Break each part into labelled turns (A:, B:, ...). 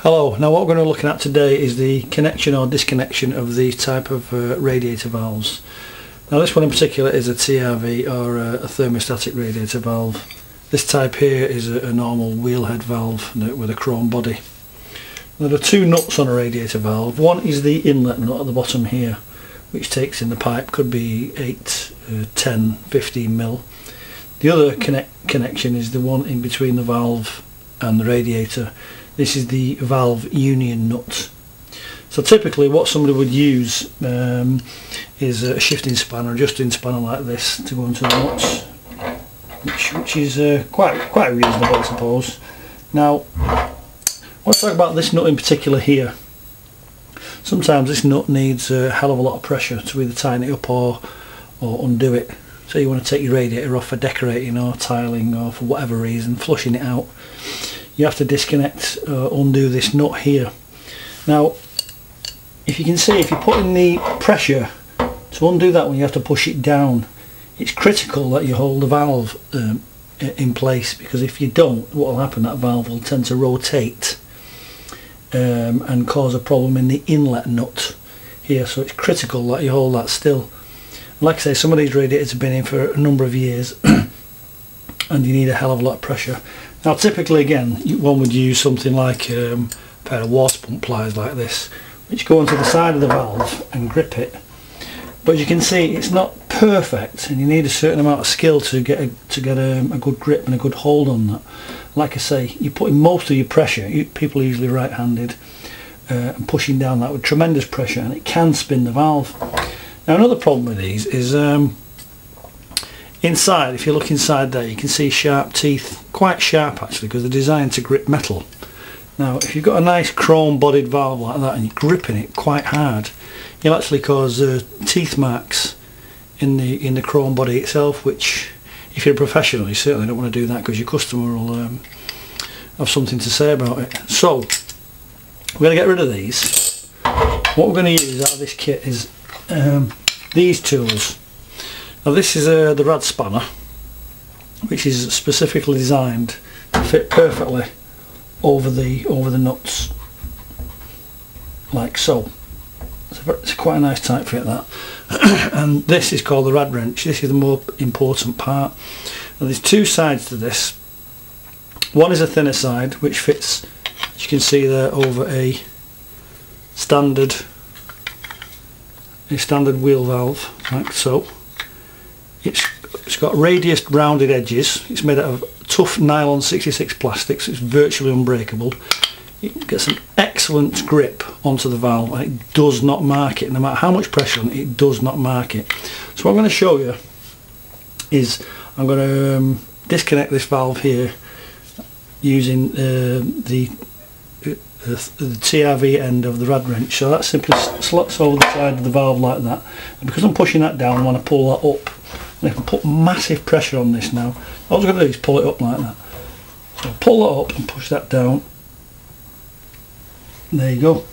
A: Hello, now what we're going to be looking at today is the connection or disconnection of these type of radiator valves. Now this one in particular is a TRV or a thermostatic radiator valve. This type here is a normal wheelhead valve with a chrome body. There are two nuts on a radiator valve. One is the inlet nut at the bottom here, which takes in the pipe, could be 8, 10, 15 mil. The other connection is the one in between the valve and the radiator. This is the valve union nut. So typically what somebody would use is a shifting spanner, adjusting spanner like this to go into the nuts, which is quite reasonable, I suppose. Now I want to talk about this nut in particular here. Sometimes this nut needs a hell of a lot of pressure to either tighten it up or undo it. So you want to take your radiator off for decorating or tiling or for whatever reason, flushing it out. You have to disconnect undo this nut here. Now if you can see, if you're putting the pressure to undo that one, you have to push it down. It's critical that you hold the valve in place, because if you don't, what will happen, that valve will tend to rotate and cause a problem in the inlet nut here. So it's critical that you hold that still. Like I say, some of these radiators have been in for a number of years and you need a hell of a lot of pressure. Now typically, again, one would use something like a pair of water pump pliers like this, which go onto the side of the valve and grip it. But as you can see, it's not perfect, and you need a certain amount of skill to get a good grip and a good hold on that. Like I say, you're putting most of your pressure, people are usually right-handed, and pushing down that with tremendous pressure, and it can spin the valve. Now another problem with these is inside, if you look inside there, you can see sharp teeth, quite sharp actually, because they're designed to grip metal. Now if you've got a nice chrome bodied valve like that and you're gripping it quite hard, you'll actually cause teeth marks in the chrome body itself, which if you're a professional you certainly don't want to do that, because your customer will have something to say about it. So we're going to get rid of these. What we're going to use out of this kit is these tools. Now this is the rad spanner, which is specifically designed to fit perfectly over the nuts, like so. It's quite a nice tight fit, that. And this is called the rad wrench. This is the more important part. Now there's two sides to this. One is a thinner side, which fits, as you can see there, over a standard wheel valve, like so. It's got radius rounded edges. It's made out of tough nylon 66 plastics. It's virtually unbreakable. It gets an excellent grip onto the valve, and it does not mark it. No matter how much pressure on it, it does not mark it. So what I'm going to show you is I'm going to disconnect this valve here using the TRV end of the rad wrench. So that simply slots over the side of the valve like that, and because I'm pushing that down, I want to pull that up, and I can put massive pressure on this now. All I'm going to do is pull it up like that. So pull that up and push that down. There you go.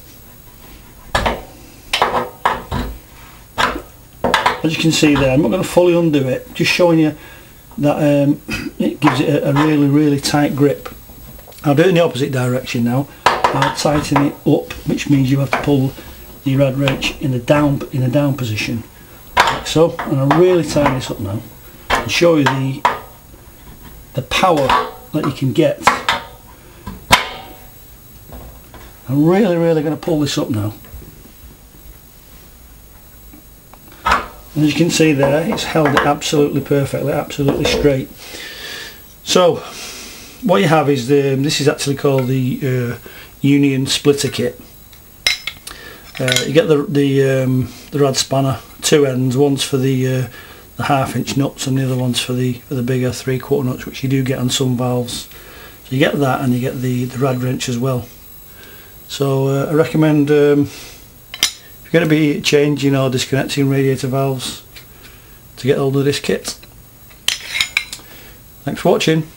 A: As you can see there, I'm not going to fully undo it, just showing you that it gives it a really tight grip. I'll do it in the opposite direction now. I'll tighten it up, which means you have to pull the rad wrench in a down position, like so. And I'll really tighten this up now and show you the power that you can get. I'm really going to pull this up now. And as you can see there, it's held it absolutely perfectly, absolutely straight. So what you have is this is actually called the union splitter kit. You get the rad spanner, two ends. One's for the half-inch nuts, and the other one's for the bigger 3/4 nuts, which you do get on some valves. So you get that, and you get the rad wrench as well. So I recommend, if you're going to be changing or disconnecting radiator valves, to get hold of this kit. Thanks for watching.